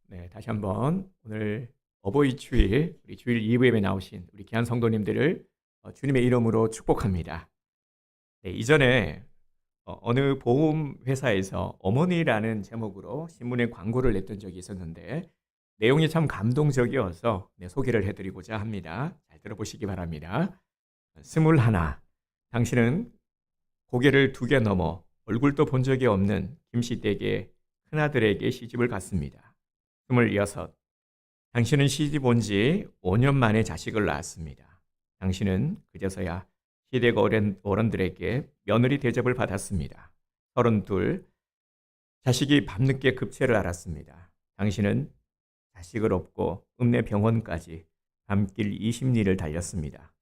네, 다시 한번 오늘 어버이 주일, 우리 주일 2부에 나오신 우리 귀한 성도님들을 주님의 이름으로 축복합니다. 네, 이전에 어느 보험 회사에서 어머니라는 제목으로 신문에 광고를 냈던 적이 있었는데 내용이 참 감동적이어서 소개를 해드리고자 합니다. 잘 들어보시기 바랍니다. 21. 당신은 고개를 2개 넘어 얼굴도 본 적이 없는 김씨댁의 큰아들에게 시집을 갔습니다. 26. 당신은 시집 온 지 5년 만에 자식을 낳았습니다. 당신은 그제서야 시댁 어른들에게 며느리 대접을 받았습니다. 32. 자식이 밤늦게 급체를 앓았습니다. 당신은 자식을 업고 읍내 병원까지 밤길 20리를 달렸습니다.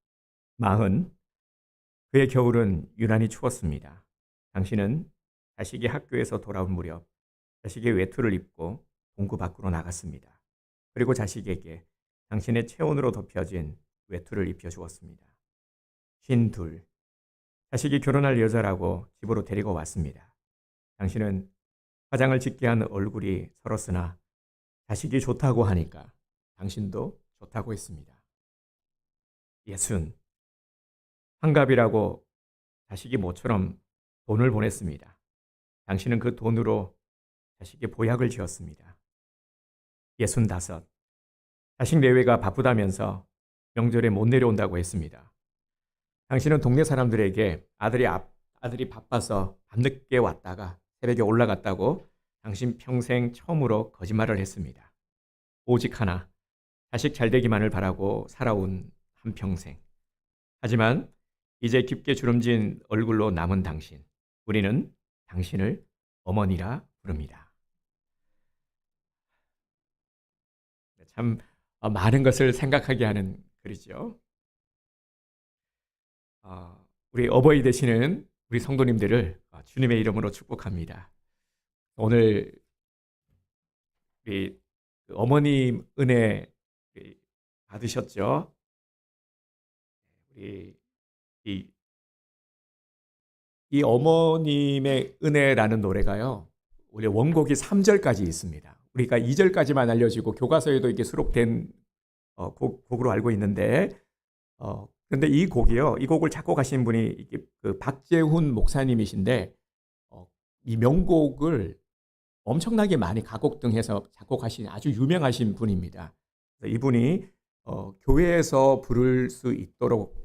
40. 그의 겨울은 유난히 추웠습니다. 당신은 자식이 학교에서 돌아온 무렵 자식의 외투를 입고 동구 밖으로 나갔습니다. 그리고 자식에게 당신의 체온으로 덮여진 외투를 입혀주었습니다. 52. 자식이 결혼할 여자라고 집으로 데리고 왔습니다. 당신은 화장을 짓게 한 얼굴이 설었으나 자식이 좋다고 하니까 당신도 좋다고 했습니다. 60. 환갑이라고 자식이 모처럼 돈을 보냈습니다. 당신은 그 돈으로 자식의 보약을 지었습니다. 65. 자식 내외가 바쁘다면서 명절에 못 내려온다고 했습니다. 당신은 동네 사람들에게 아들이 바빠서 밤늦게 왔다가 새벽에 올라갔다고 당신 평생 처음으로 거짓말을 했습니다. 오직 하나, 자식 잘되기만을 바라고 살아온 한평생. 하지만 이제 깊게 주름진 얼굴로 남은 당신, 우리는 당신을 어머니라 부릅니다. 참 많은 것을 생각하게 하는 글이죠. 우리 어버이 되시는 우리 성도님들을 주님의 이름으로 축복합니다. 오늘 우리 어머님 은혜 받으셨죠? 우리 이 어머님의 은혜라는 노래가요, 원래 원곡이 3절까지 있습니다. 우리가 2절까지만 알려지고 교과서에도 이게 수록된 곡으로 알고 있는데, 그런데 이 곡을 작곡하신 분이 그 박재훈 목사님이신데, 이 명곡을 엄청나게 많이 가곡 등 해서 작곡하신 아주 유명하신 분입니다. 이분이 교회에서 부를 수 있도록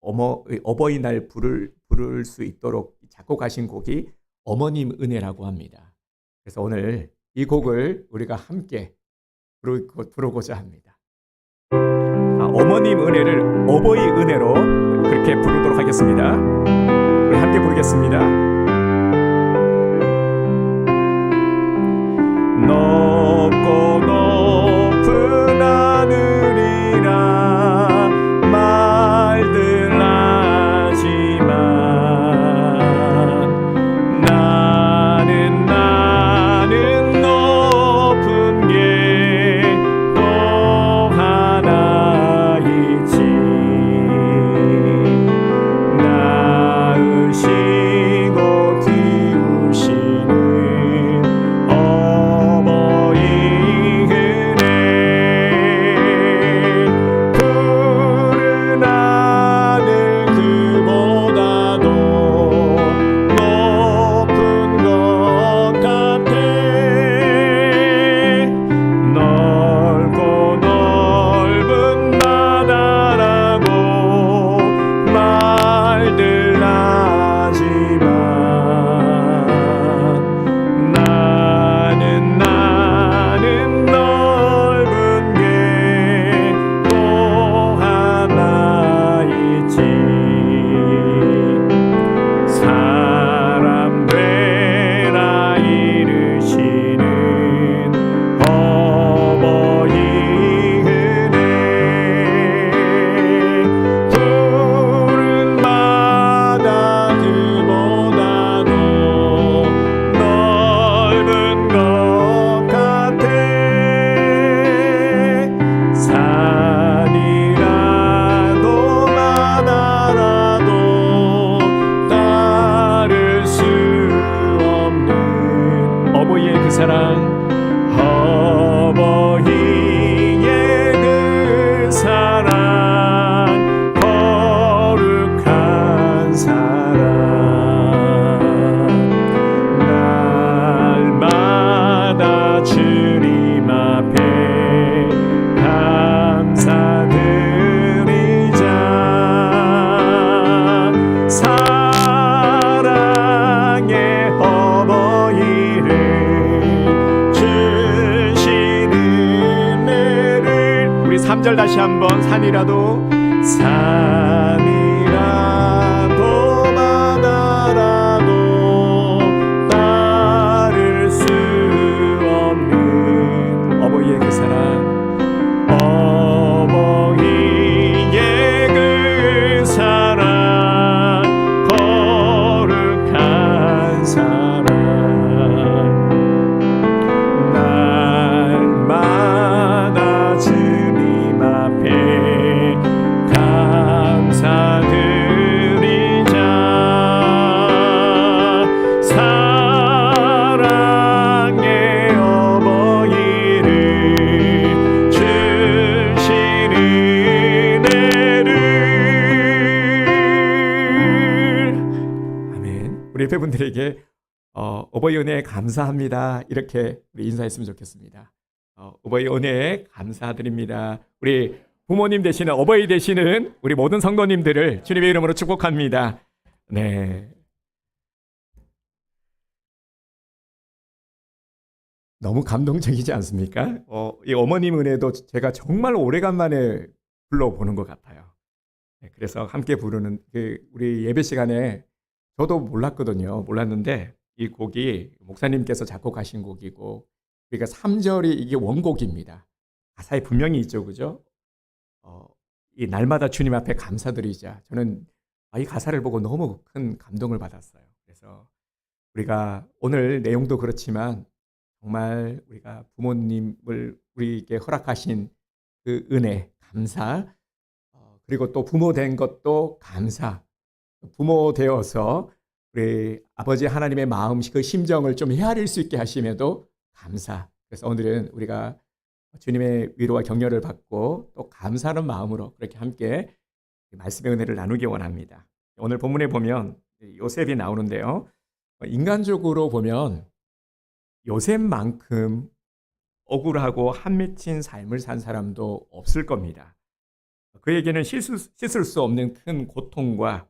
어버이날 부를 수 있도록 작곡하신 곡이 어머님 은혜라고 합니다. 그래서 오늘 이 곡을 우리가 함께 부르고자 합니다. 어머님 은혜를 어버이 은혜로 그렇게 부르도록 하겠습니다. 우리 함께 부르겠습니다. 높고 높은 하늘이라 말들 하지만 나는 높은 게 또 하나 있지. 낳으시고 어버이의 그 사랑, 거룩한 사랑, 날마다 주님 앞에 감사드리자. 사랑의 어버이를 주신 은혜를, 우리 3절 다시 한번. 산이라도 바다라도 따를 수 없는 어버이의 그 사랑, 어버이의 그 사랑, 거룩한 사랑, 날마다 주님 앞에 감사드리자. 사랑의 어버이를 주신 은혜를. 아멘. 우리 옆에분들에게 어버이 은혜에 감사합니다, 이렇게 우리 인사했으면 좋겠습니다. 어버이 은혜에 감사드립니다. 우리 부모님 되시는, 어버이 되시는 우리 모든 성도님들을 주님의 이름으로 축복합니다. 네. 너무 감동적이지 않습니까? 이 어머님 은혜도 제가 정말 오래간만에 불러보는 것 같아요. 네, 그래서 함께 부르는 우리 예배 시간에 저도 몰랐는데 이 곡이 목사님께서 작곡하신 곡이고, 그러니까 3절이 이게 원곡입니다. 가사에 분명히 있죠, 그죠? 이 날마다 주님 앞에 감사드리자. 저는 이 가사를 보고 너무 큰 감동을 받았어요. 그래서 우리가 오늘 내용도 그렇지만 정말 우리가 부모님을 우리에게 허락하신 그 은혜, 감사, 그리고 또 부모 된 것도 감사, 부모 되어서 우리 아버지 하나님의 마음, 그 심정을 좀 헤아릴 수 있게 하심에도 감사. 그래서 오늘은 우리가 주님의 위로와 격려를 받고 또 감사하는 마음으로 그렇게 함께 말씀의 은혜를 나누기 원합니다. 오늘 본문에 보면 요셉이 나오는데요. 인간적으로 보면 요셉만큼 억울하고 한 맺힌 삶을 산 사람도 없을 겁니다. 그에게는 씻을 수 없는 큰 고통과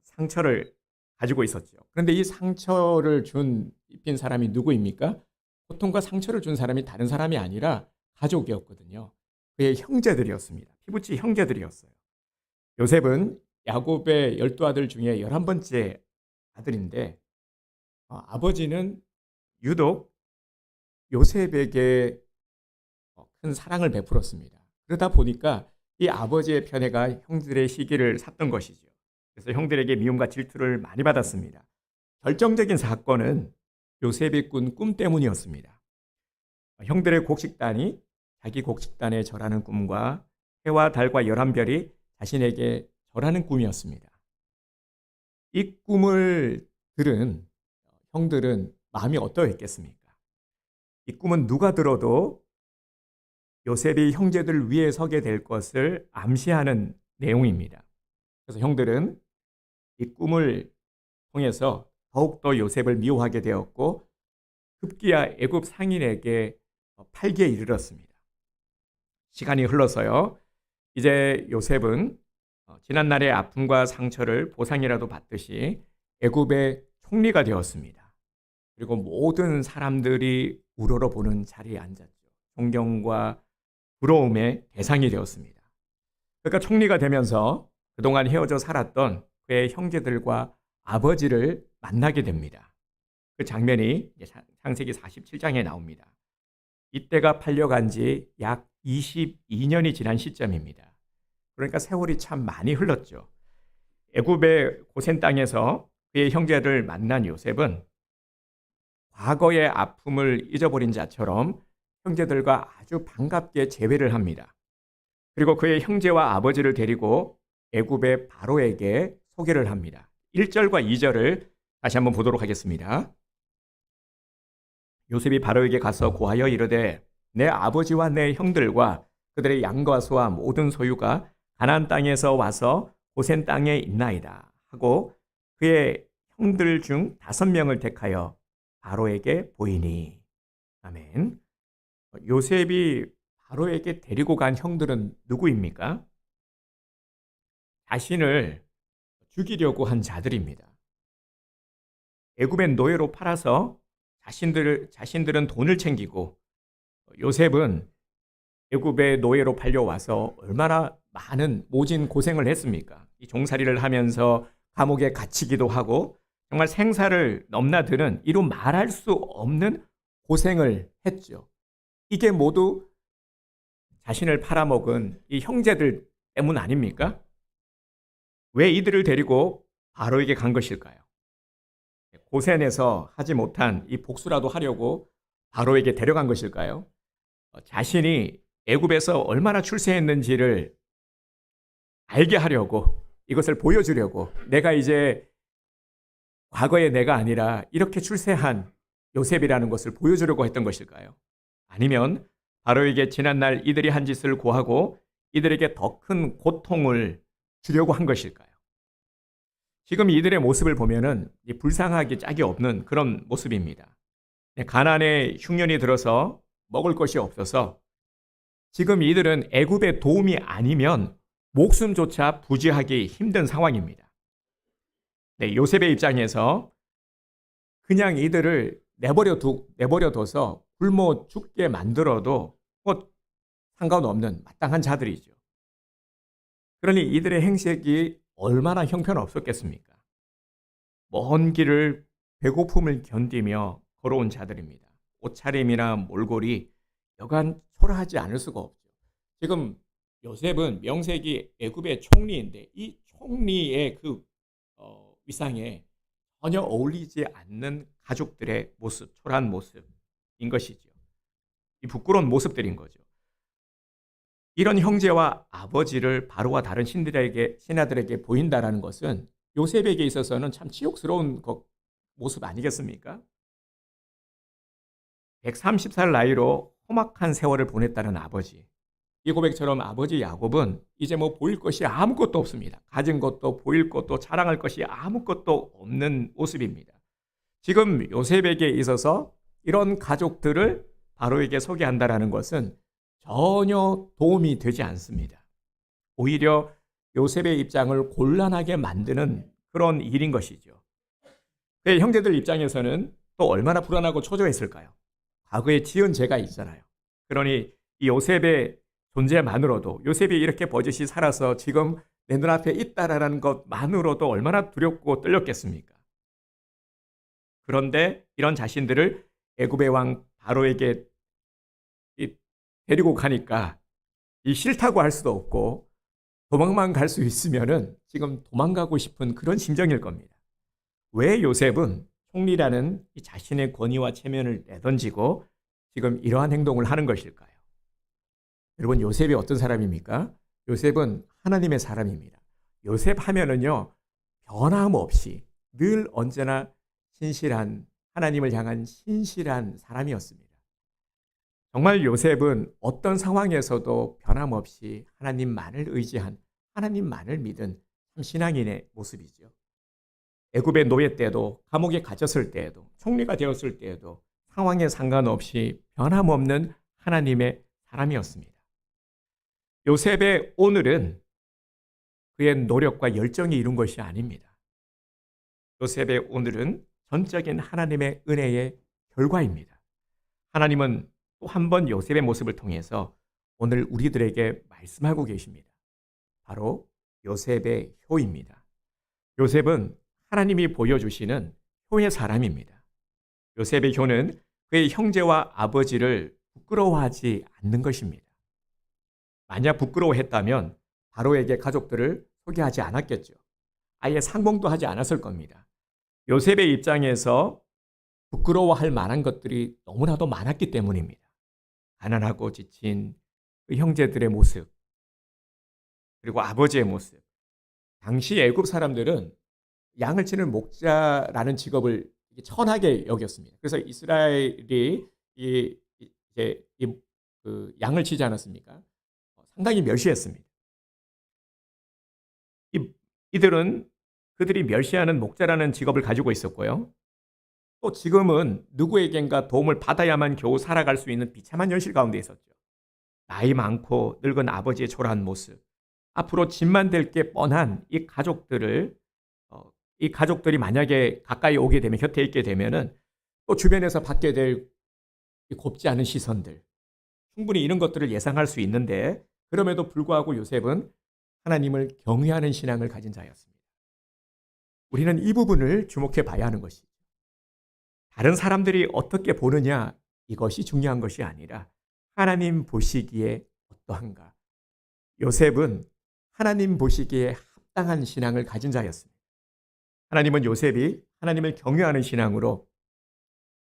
상처를 가지고 있었죠. 그런데 이 상처를 입힌 사람이 누구입니까? 고통과 상처를 준 사람이 다른 사람이 아니라 가족이었거든요. 그의 형제들이었습니다. 피부치 형제들이었어요. 요셉은 야곱의 12아들 중에 11번째 아들인데 아버지는 유독 요셉에게 큰 사랑을 베풀었습니다. 그러다 보니까 이 아버지의 편애가 형들의 시기를 샀던 것이죠. 그래서 형들에게 미움과 질투를 많이 받았습니다. 결정적인 사건은 요셉이 꾼 꿈 때문이었습니다. 형들의 곡식단이 자기 곡식단에 절하는 꿈과 해와 달과 11별이 자신에게 절하는 꿈이었습니다. 이 꿈을 들은 형들은 마음이 어떠했겠습니까? 이 꿈은 누가 들어도 요셉이 형제들 위에 서게 될 것을 암시하는 내용입니다. 그래서 형들은 이 꿈을 통해서 더욱더 요셉을 미워하게 되었고 급기야 애굽 상인에게 팔기에 이르렀습니다. 시간이 흘러서요. 이제 요셉은 지난날의 아픔과 상처를 보상이라도 받듯이 애굽의 총리가 되었습니다. 그리고 모든 사람들이 우러러보는 자리에 앉았죠. 존경과 부러움의 대상이 되었습니다. 그러니까 총리가 되면서 그동안 헤어져 살았던 그의 형제들과 아버지를 만나게 됩니다. 그 장면이 창세기 47장에 나옵니다. 이때가 팔려간 지 약 22년이 지난 시점입니다. 그러니까 세월이 참 많이 흘렀죠. 애굽의 고센 땅에서 그의 형제를 만난 요셉은 과거의 아픔을 잊어버린 자처럼 형제들과 아주 반갑게 재회를 합니다. 그리고 그의 형제와 아버지를 데리고 애굽의 바로에게 소개를 합니다. 1절과 2절을 다시 한번 보도록 하겠습니다. 요셉이 바로에게 가서 고하여 이르되 내 아버지와 내 형들과 그들의 양과 소와 모든 소유가 가나안 땅에서 와서 고센 땅에 있나이다 하고 그의 형들 중 5명을 택하여 바로에게 보이니. 아멘. 요셉이 바로에게 데리고 간 형들은 누구입니까? 자신을 죽이려고 한 자들입니다. 애굽의 노예로 팔아서 자신들은 돈을 챙기고 요셉은 애굽의 노예로 팔려와서 얼마나 많은 모진 고생을 했습니까? 이 종살이를 하면서 감옥에 갇히기도 하고 정말 생사를 넘나드는 이루 말할 수 없는 고생을 했죠. 이게 모두 자신을 팔아먹은 이 형제들 때문 아닙니까? 왜 이들을 데리고 바로에게 간 것일까요? 고센에서 하지 못한 이 복수라도 하려고 바로에게 데려간 것일까요? 자신이 애굽에서 얼마나 출세했는지를 알게 하려고, 이것을 보여주려고, 내가 이제 과거의 내가 아니라 이렇게 출세한 요셉이라는 것을 보여주려고 했던 것일까요? 아니면 바로에게 지난날 이들이 한 짓을 고하고 이들에게 더 큰 고통을 주려고 한 것일까요? 지금 이들의 모습을 보면은 불쌍하기 짝이 없는 그런 모습입니다. 가나안에 흉년이 들어서 먹을 것이 없어서 지금 이들은 애굽의 도움이 아니면 목숨조차 부지하기 힘든 상황입니다. 요셉의 입장에서 그냥 이들을 내버려둬서 굶어 죽게 만들어도 상관없는 마땅한 자들이죠. 그러니 이들의 행색이 얼마나 형편없었겠습니까? 먼 길을 배고픔을 견디며 걸어온 자들입니다. 옷차림이나 몰골이 여간 초라하지 않을 수가 없죠. 지금 요셉은 명색이 애굽의 총리인데 이 총리의 그 위상에 전혀 어울리지 않는 가족들의 모습, 초라한 모습인 것이죠. 이 부끄러운 모습들인 거죠. 이런 형제와 아버지를 바로와 다른 신하들에게 보인다라는 것은 요셉에게 있어서는 참 치욕스러운 모습 아니겠습니까? 130살 나이로 험악한 세월을 보냈다는 아버지. 이 고백처럼 아버지 야곱은 이제 보일 것이 아무것도 없습니다. 가진 것도 보일 것도 자랑할 것이 아무것도 없는 모습입니다. 지금 요셉에게 있어서 이런 가족들을 바로에게 소개한다라는 것은 전혀 도움이 되지 않습니다. 오히려 요셉의 입장을 곤란하게 만드는 그런 일인 것이죠. 그의 형제들 입장에서는 또 얼마나 불안하고 초조했을까요? 과거에 지은 죄가 있잖아요. 그러니 이 요셉의 존재만으로도, 요셉이 이렇게 버젓이 살아서 지금 내 눈앞에 있다라는 것만으로도 얼마나 두렵고 떨렸겠습니까? 그런데 이런 자신들을 애굽의 왕 바로에게 데리고 가니까 이 싫다고 할 수도 없고 도망만 갈 수 있으면은 지금 도망가고 싶은 그런 심정일 겁니다. 왜 요셉은 총리라는 이 자신의 권위와 체면을 내던지고 지금 이러한 행동을 하는 것일까요? 여러분, 요셉이 어떤 사람입니까? 요셉은 하나님의 사람입니다. 요셉 하면은요, 변함없이 늘 언제나 신실한, 하나님을 향한 신실한 사람이었습니다. 정말 요셉은 어떤 상황에서도 변함없이 하나님만을 의지한, 하나님만을 믿은 참 신앙인의 모습이죠. 애굽의 노예 때도, 감옥에 갇혔을 때에도, 총리가 되었을 때에도 상황에 상관없이 변함없는 하나님의 사람이었습니다. 요셉의 오늘은 그의 노력과 열정이 이룬 것이 아닙니다. 요셉의 오늘은 전적인 하나님의 은혜의 결과입니다. 하나님은 또 한 번 요셉의 모습을 통해서 오늘 우리들에게 말씀하고 계십니다. 바로 요셉의 효입니다. 요셉은 하나님이 보여주시는 효의 사람입니다. 요셉의 효는 그의 형제와 아버지를 부끄러워하지 않는 것입니다. 만약 부끄러워했다면 바로에게 가족들을 소개하지 않았겠죠. 아예 상봉도 하지 않았을 겁니다. 요셉의 입장에서 부끄러워할 만한 것들이 너무나도 많았기 때문입니다. 가난하고 지친 그 형제들의 모습, 그리고 아버지의 모습. 당시 애굽 사람들은 양을 치는 목자라는 직업을 천하게 여겼습니다. 그래서 이스라엘이 그 양을 치지 않았습니까? 상당히 멸시했습니다. 이들은 그들이 멸시하는 목자라는 직업을 가지고 있었고요. 또 지금은 누구에겐가 도움을 받아야만 겨우 살아갈 수 있는 비참한 현실 가운데 있었죠. 나이 많고 늙은 아버지의 초라한 모습, 앞으로 짐만 될 게 뻔한 이 가족들이 만약에 가까이 오게 되면, 곁에 있게 되면은 또 주변에서 받게 될 이 곱지 않은 시선들, 충분히 이런 것들을 예상할 수 있는데, 그럼에도 불구하고 요셉은 하나님을 경외하는 신앙을 가진 자였습니다. 우리는 이 부분을 주목해 봐야 하는 것이죠. 다른 사람들이 어떻게 보느냐, 이것이 중요한 것이 아니라 하나님 보시기에 어떠한가. 요셉은 하나님 보시기에 합당한 신앙을 가진 자였습니다. 하나님은 요셉이 하나님을 경외하는 신앙으로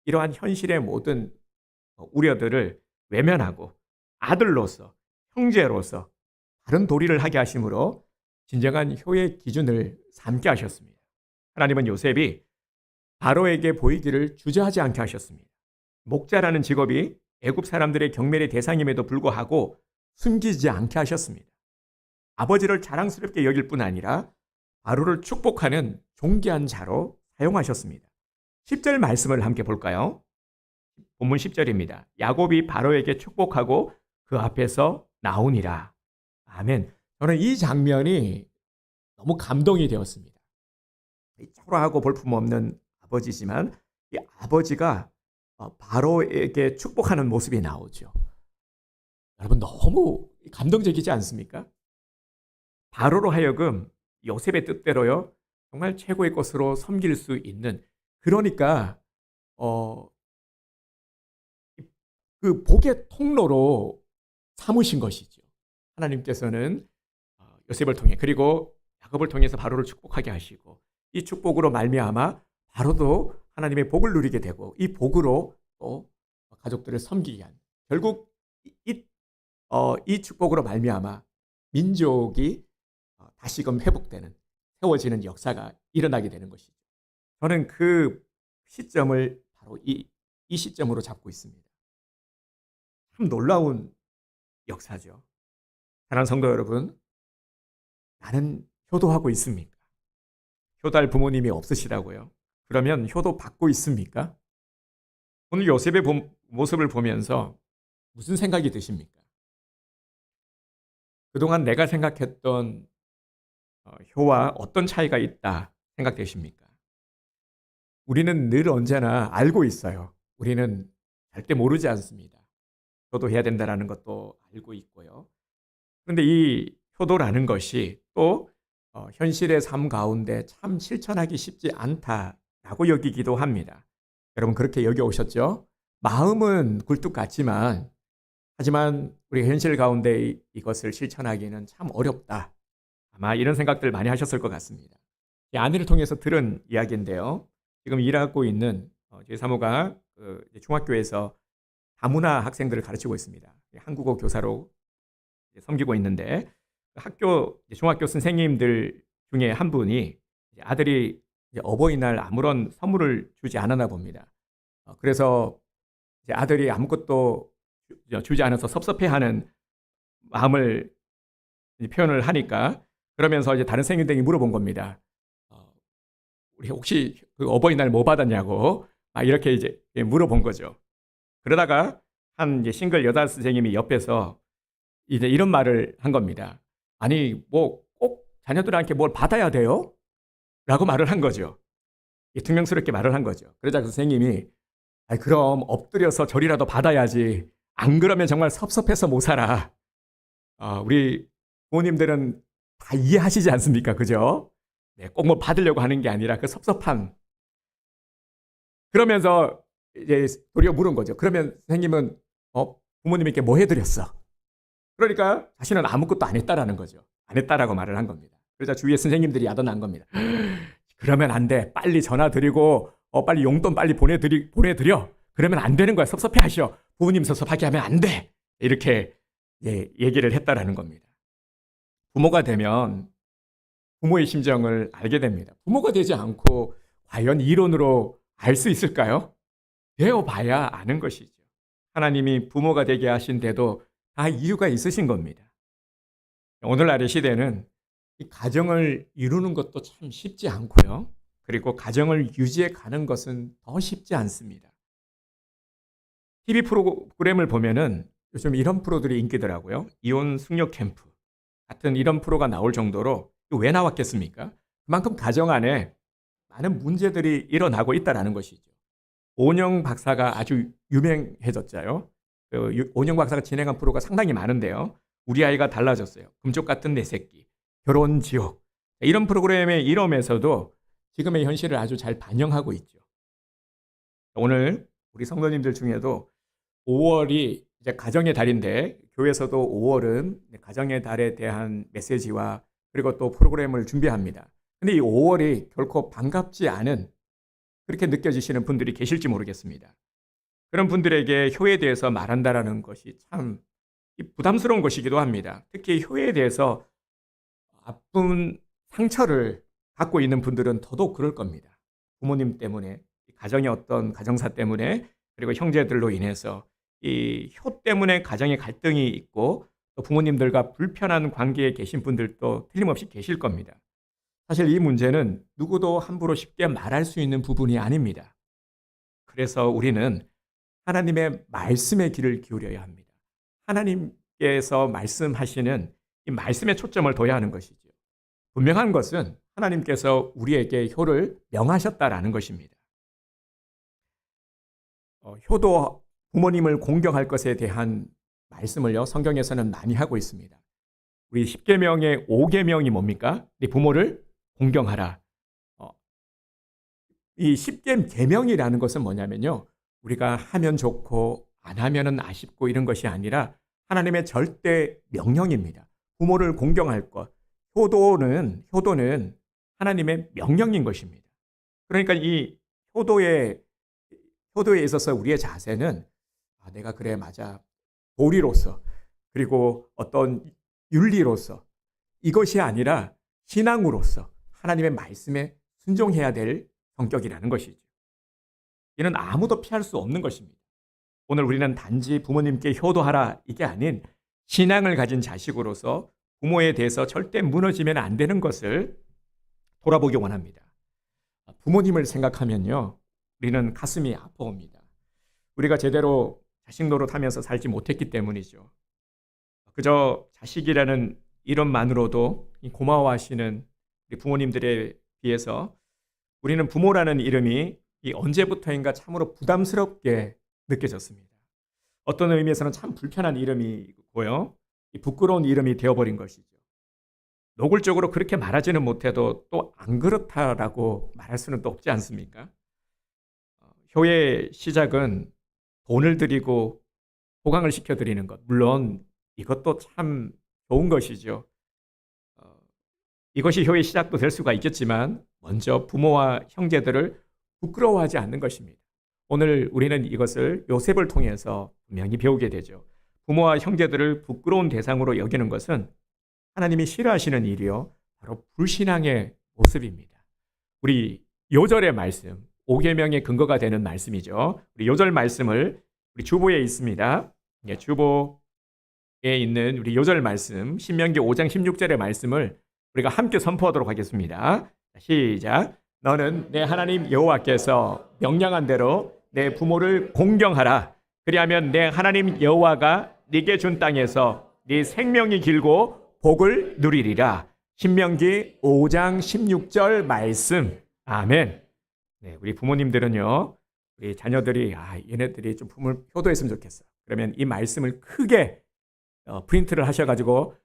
이러한 현실의 모든 우려들을 외면하고 아들로서, 형제로서 바른 도리를 하게 하심으로 진정한 효의 기준을 삼게 하셨습니다. 하나님은 요셉이 바로에게 보이기를 주저하지 않게 하셨습니다. 목자라는 직업이 애굽 사람들의 경멸의 대상임에도 불구하고 숨기지 않게 하셨습니다. 아버지를 자랑스럽게 여길 뿐 아니라 바로를 축복하는 존귀한 자로 사용하셨습니다. 10절 말씀을 함께 볼까요? 본문 10절입니다. 야곱이 바로에게 축복하고 그 앞에서 나오니라. 아멘. 저는 이 장면이 너무 감동이 되었습니다. 초라하고 볼품없는 아버지지만 이 아버지가 바로에게 축복하는 모습이 나오죠. 여러분, 너무 감동적이지 않습니까? 바로로 하여금 요셉의 뜻대로요, 정말 최고의 것으로 섬길 수 있는, 그러니까 그 복의 통로로 삼으신 것이죠. 하나님께서는 요셉을 통해, 그리고 야곱을 통해서 바로를 축복하게 하시고, 이 축복으로 말미암아 바로도 하나님의 복을 누리게 되고, 이 복으로 또 가족들을 섬기게 한, 결국 이 축복으로 말미암아 민족이 다시금 회복되는, 세워지는 역사가 일어나게 되는 것이죠. 저는 그 시점을 바로 이 시점으로 잡고 있습니다. 참 놀라운 역사죠. 사랑하는 성도 여러분, 나는 효도하고 있습니까? 효도할 부모님이 없으시다고요? 그러면 효도 받고 있습니까? 오늘 요셉의 모습을 보면서 무슨 생각이 드십니까? 그동안 내가 생각했던 효와 어떤 차이가 있다 생각되십니까? 우리는 늘 언제나 알고 있어요. 우리는 절대 모르지 않습니다. 효도해야 된다는 것도 알고 있고요. 그런데 이 효도라는 것이 또 현실의 삶 가운데 참 실천하기 쉽지 않다라고 여기기도 합니다. 여러분, 그렇게 여겨오셨죠? 마음은 굴뚝 같지만, 하지만 우리 현실 가운데 이것을 실천하기는 참 어렵다. 아마 이런 생각들 많이 하셨을 것 같습니다. 이 아내를 통해서 들은 이야기인데요. 지금 일하고 있는 저희 사모가 중학교에서 다문화 학생들을 가르치고 있습니다. 한국어 교사로 섬기고 있는데, 중학교 선생님들 중에 한 분이 아들이 어버이날 아무런 선물을 주지 않았나 봅니다. 그래서 아들이 아무것도 주지 않아서 섭섭해하는 마음을 표현을 하니까, 그러면서 이제 다른 선생님들이 물어본 겁니다. 우리 혹시 그 어버이날 뭐 받았냐고 이렇게 이제 물어본 거죠. 그러다가 한 이제 싱글 여자 선생님이 옆에서 이제 이런 말을 한 겁니다. 아니, 뭐 꼭 자녀들한테 뭘 받아야 돼요? 라고 말을 한 거죠. 퉁명스럽게 말을 한 거죠. 그러자 그 선생님이, 그럼 엎드려서 절이라도 받아야지. 안 그러면 정말 섭섭해서 못 살아. 우리 부모님들은 다 이해하시지 않습니까? 그죠? 네, 꼭 뭐 받으려고 하는 게 아니라 그 섭섭함. 그러면서 이제 도리어 물은 거죠. 그러면 선생님은 부모님께 뭐 해드렸어? 그러니까 자신은 아무것도 안 했다라는 거죠. 안 했다라고 말을 한 겁니다. 그러자 주위에 선생님들이 야단난 겁니다. 그러면 안 돼. 빨리 전화 드리고 빨리 용돈 빨리 보내드려. 그러면 안 되는 거야. 섭섭해 하셔. 부모님 섭섭하게 하면 안 돼. 이렇게 얘기를 했다라는 겁니다. 부모가 되면 부모의 심정을 알게 됩니다. 부모가 되지 않고 과연 이론으로 알 수 있을까요? 되어봐야 아는 것이죠. 하나님이 부모가 되게 하신데도 다 이유가 있으신 겁니다. 오늘날의 시대는 이 가정을 이루는 것도 참 쉽지 않고요. 그리고 가정을 유지해 가는 것은 더 쉽지 않습니다. TV 프로그램을 보면은 요즘 이런 프로들이 인기더라고요. 이혼 숙녀 캠프 같은 이런 프로가 나올 정도로 왜 나왔겠습니까? 그만큼 가정 안에 많은 문제들이 일어나고 있다라는 것이죠. 오은영 박사가 아주 유명해졌잖아요. 오은영 박사가 진행한 프로가 상당히 많은데요. 우리 아이가 달라졌어요. 금쪽 같은 내 새끼, 결혼 지옥. 이런 프로그램의 이름에서도 지금의 현실을 아주 잘 반영하고 있죠. 오늘 우리 성도님들 중에도 5월이 이제 가정의 달인데 교회에서도 5월은 가정의 달에 대한 메시지와 그리고 또 프로그램을 준비합니다. 근데 이 5월이 결코 반갑지 않은 그렇게 느껴지시는 분들이 계실지 모르겠습니다. 그런 분들에게 효에 대해서 말한다라는 것이 참 부담스러운 것이기도 합니다. 특히 효에 대해서 아픈 상처를 갖고 있는 분들은 더더욱 그럴 겁니다. 부모님 때문에, 가정의 어떤 가정사 때문에, 그리고 형제들로 인해서 이 효 때문에 가정의 갈등이 있고 또 부모님들과 불편한 관계에 계신 분들도 틀림없이 계실 겁니다. 사실 이 문제는 누구도 함부로 쉽게 말할 수 있는 부분이 아닙니다. 그래서 우리는 하나님의 말씀의 귀를 기울여야 합니다. 하나님께서 말씀하시는 이 말씀에 초점을 둬야 하는 것이죠. 분명한 것은 하나님께서 우리에게 효를 명하셨다라는 것입니다. 효도 부모님을 공경할 것에 대한 말씀을요, 성경에서는 많이 하고 있습니다. 우리 10계명의 5계명이 뭡니까? 네 부모를 공경하라. 이 10계명이라는 것은 뭐냐면요, 우리가 하면 좋고 안 하면은 아쉽고 이런 것이 아니라 하나님의 절대 명령입니다. 부모를 공경할 것. 효도는 하나님의 명령인 것입니다. 그러니까 이 효도에 있어서 우리의 자세는 내가 그래 맞아 도리로서 그리고 어떤 윤리로서 이것이 아니라 신앙으로서 하나님의 말씀에 순종해야 될 성격이라는 것이죠. 이는 아무도 피할 수 없는 것입니다. 오늘 우리는 단지 부모님께 효도하라 이게 아닌 신앙을 가진 자식으로서 부모에 대해서 절대 무너지면 안 되는 것을 돌아보기 원합니다. 부모님을 생각하면요, 우리는 가슴이 아파옵니다. 우리가 제대로 자식 노릇하면서 살지 못했기 때문이죠. 그저 자식이라는 이름만으로도 고마워하시는 우리 부모님들에 비해서 우리는 부모라는 이름이 언제부터인가 참으로 부담스럽게 느껴졌습니다. 어떤 의미에서는 참 불편한 이름이고요, 부끄러운 이름이 되어버린 것이죠. 노골적으로 그렇게 말하지는 못해도 또 안 그렇다라고 말할 수는 또 없지 않습니까? 효의 시작은 돈을 드리고 호강을 시켜드리는 것. 물론 이것도 참 좋은 것이죠. 이것이 효의 시작도 될 수가 있겠지만 먼저 부모와 형제들을 부끄러워하지 않는 것입니다. 오늘 우리는 이것을 요셉을 통해서 분명히 배우게 되죠. 부모와 형제들을 부끄러운 대상으로 여기는 것은 하나님이 싫어하시는 일이요, 바로 불신앙의 모습입니다. 우리 요절의 말씀, 5계명의 근거가 되는 말씀이죠. 우리 요절 말씀을 우리 주보에 있습니다. 주보에 있는 우리 요절 말씀, 신명기 5장 16절의 말씀을 우리가 함께 선포하도록 하겠습니다. 시작. 너는 내 하나님 여호와께서 명령한 대로 내 부모를 공경하라. 그리하면 내 하나님 여호와가 네게 준 땅에서 네 생명이 길고 복을 누리리라. 신명기 5장 16절 말씀. 아멘. 네, 우리 부모님들은요, 우리 자녀들이 얘네들이 좀 부모를 효도했으면 좋겠어. 그러면 이 말씀을 크게 프린트를 하셔가지고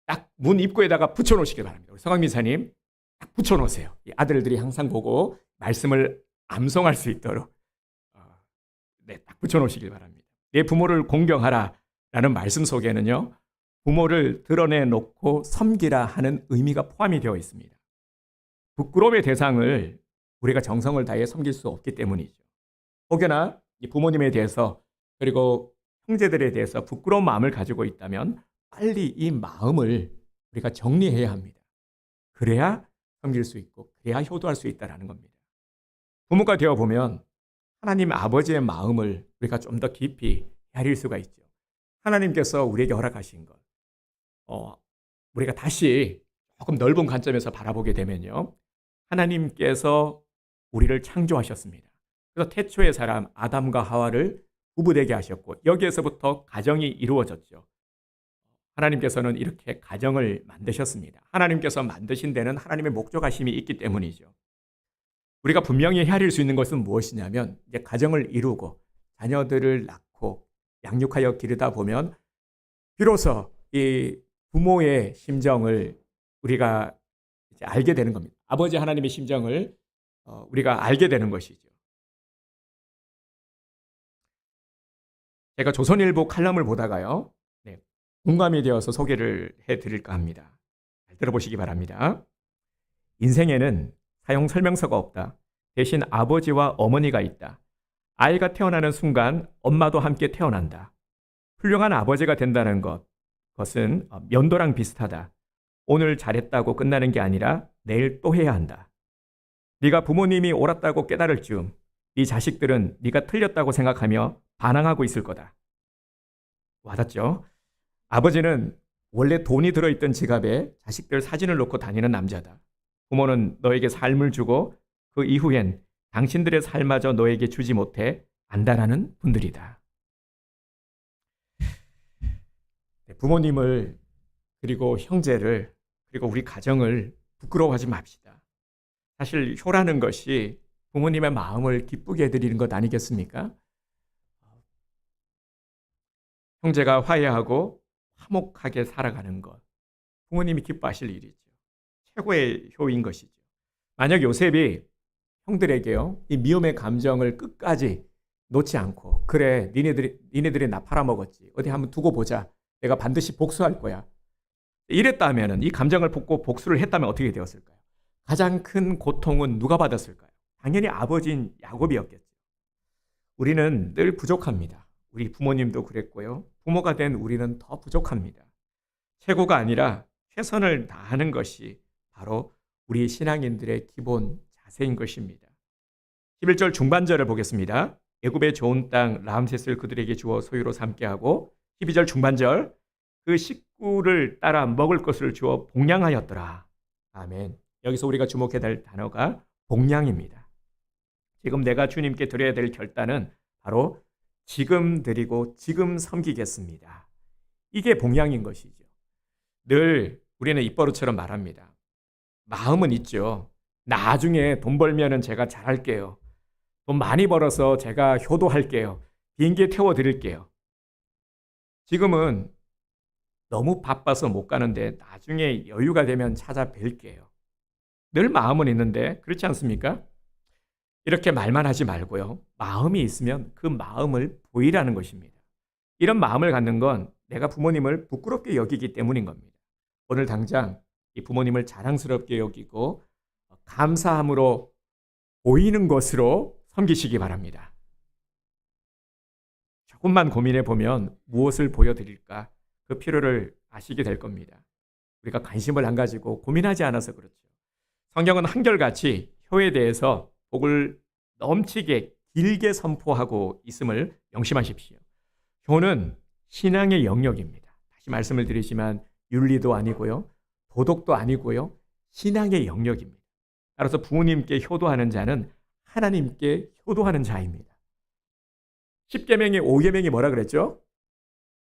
딱 문 입구에다가 붙여놓으시길 바랍니다. 우리 성황미사님 딱 붙여놓으세요. 이 아들들이 항상 보고 말씀을 암송할 수 있도록 딱 붙여놓으시길 바랍니다. 내 부모를 공경하라라는 말씀 속에는요, 부모를 드러내놓고 섬기라 하는 의미가 포함이 되어 있습니다. 부끄러움의 대상을 우리가 정성을 다해 섬길 수 없기 때문이죠. 혹여나 이 부모님에 대해서 그리고 형제들에 대해서 부끄러운 마음을 가지고 있다면 빨리 이 마음을 우리가 정리해야 합니다. 그래야 섬길 수 있고 그래야 효도할 수 있다는 겁니다. 부모가 되어보면 하나님 아버지의 마음을 우리가 좀 더 깊이 헤아릴 수가 있죠. 하나님께서 우리에게 허락하신 것, 우리가 다시 조금 넓은 관점에서 바라보게 되면요, 하나님께서 우리를 창조하셨습니다. 그래서 태초의 사람 아담과 하와를 부부되게 하셨고, 여기에서부터 가정이 이루어졌죠. 하나님께서는 이렇게 가정을 만드셨습니다. 하나님께서 만드신 데는 하나님의 목적하심이 있기 때문이죠. 우리가 분명히 헤아릴 수 있는 것은 무엇이냐면, 이제 가정을 이루고 자녀들을 낳고 양육하여 기르다 보면 비로소 이 부모의 심정을 우리가 이제 알게 되는 겁니다. 아버지 하나님의 심정을 우리가 알게 되는 것이죠. 제가 조선일보 칼럼을 보다가요, 공감이 되어서 소개를 해드릴까 합니다. 잘 들어보시기 바랍니다. 인생에는 사용 설명서가 없다. 대신 아버지와 어머니가 있다. 아이가 태어나는 순간 엄마도 함께 태어난다. 훌륭한 아버지가 된다는 것은 면도랑 비슷하다. 오늘 잘했다고 끝나는 게 아니라 내일 또 해야 한다. 네가 부모님이 옳았다고 깨달을 즈음 네 자식들은 네가 틀렸다고 생각하며 반항하고 있을 거다. 와닿죠? 아버지는 원래 돈이 들어있던 지갑에 자식들 사진을 놓고 다니는 남자다. 부모는 너에게 삶을 주고 그 이후엔 당신들의 삶마저 너에게 주지 못해 안달하는 분들이다. 부모님을, 그리고 형제를, 그리고 우리 가정을 부끄러워하지 맙시다. 사실 효라는 것이 부모님의 마음을 기쁘게 해드리는 것 아니겠습니까? 형제가 화해하고 화목하게 살아가는 것, 부모님이 기뻐하실 일이죠. 최고의 효인 것이죠. 만약 요셉이 형들에게요, 이 미움의 감정을 끝까지 놓지 않고, 그래, 니네들이 나 팔아먹었지, 어디 한번 두고 보자, 내가 반드시 복수할 거야, 이랬다면, 이 감정을 품고 복수를 했다면 어떻게 되었을까요? 가장 큰 고통은 누가 받았을까요? 당연히 아버지인 야곱이었겠죠. 우리는 늘 부족합니다. 우리 부모님도 그랬고요, 부모가 된 우리는 더 부족합니다. 최고가 아니라 최선을 다하는 것이 바로 우리 신앙인들의 기본 자세인 것입니다. 11절 중반절을 보겠습니다. 애굽의 좋은 땅 람셋을 그들에게 주어 소유로 삼게 하고, 12절 중반절, 그 식구를 따라 먹을 것을 주어 복량하였더라. 아멘. 여기서 우리가 주목해야 될 단어가 복량입니다. 지금 내가 주님께 드려야 될 결단은 바로 지금 드리고 지금 섬기겠습니다. 이게 복량인 것이죠. 늘 우리는 입버릇처럼 말합니다. 마음은 있죠. 나중에 돈 벌면은 제가 잘할게요. 돈 많이 벌어서 제가 효도할게요. 비행기에 태워드릴게요. 지금은 너무 바빠서 못 가는데 나중에 여유가 되면 찾아뵐게요. 늘 마음은 있는데 그렇지 않습니까? 이렇게 말만 하지 말고요, 마음이 있으면 그 마음을 보이라는 것입니다. 이런 마음을 갖는 건 내가 부모님을 부끄럽게 여기기 때문인 겁니다. 오늘 당장 이 부모님을 자랑스럽게 여기고 감사함으로 보이는 것으로 섬기시기 바랍니다. 조금만 고민해 보면 무엇을 보여드릴까, 그 필요를 아시게 될 겁니다. 우리가 관심을 안 가지고 고민하지 않아서 그렇죠. 성경은 한결같이 효에 대해서 복을 넘치게 길게 선포하고 있음을 명심하십시오. 효는 신앙의 영역입니다. 다시 말씀을 드리지만 윤리도 아니고요, 도덕도 아니고요, 신앙의 영역입니다. 따라서 부모님께 효도하는 자는 하나님께 효도하는 자입니다. 10계명의 5계명이 뭐라 그랬죠?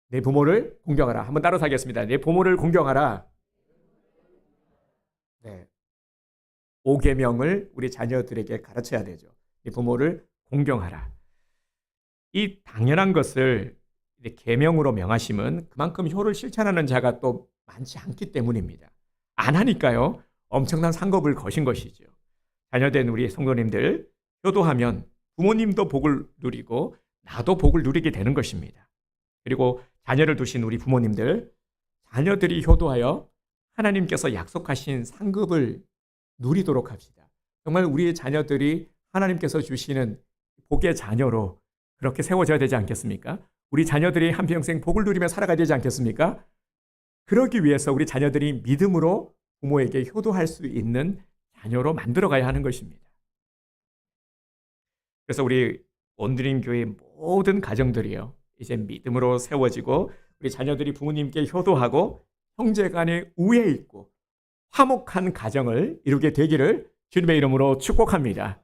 내 부모를 공경하라. 한번 따라서 하겠습니다. 내 부모를 공경하라. 네. 5계명을 우리 자녀들에게 가르쳐야 되죠. 내 부모를 공경하라. 이 당연한 것을 계명으로 명하심은 그만큼 효를 실천하는 자가 또 많지 않기 때문입니다. 안 하니까요, 엄청난 상급을 거신 것이죠. 자녀된 우리 성도님들, 효도하면 부모님도 복을 누리고 나도 복을 누리게 되는 것입니다. 그리고 자녀를 두신 우리 부모님들, 자녀들이 효도하여 하나님께서 약속하신 상급을 누리도록 합시다. 정말 우리의 자녀들이 하나님께서 주시는 복의 자녀로 그렇게 세워져야 되지 않겠습니까? 우리 자녀들이 한평생 복을 누리며 살아가야 되지 않겠습니까? 그러기 위해서 우리 자녀들이 믿음으로 부모에게 효도할 수 있는 자녀로 만들어가야 하는 것입니다. 그래서 우리 온드림 교회 모든 가정들이요, 이제 믿음으로 세워지고 우리 자녀들이 부모님께 효도하고 형제간에 우애 있고 화목한 가정을 이루게 되기를 주님의 이름으로 축복합니다.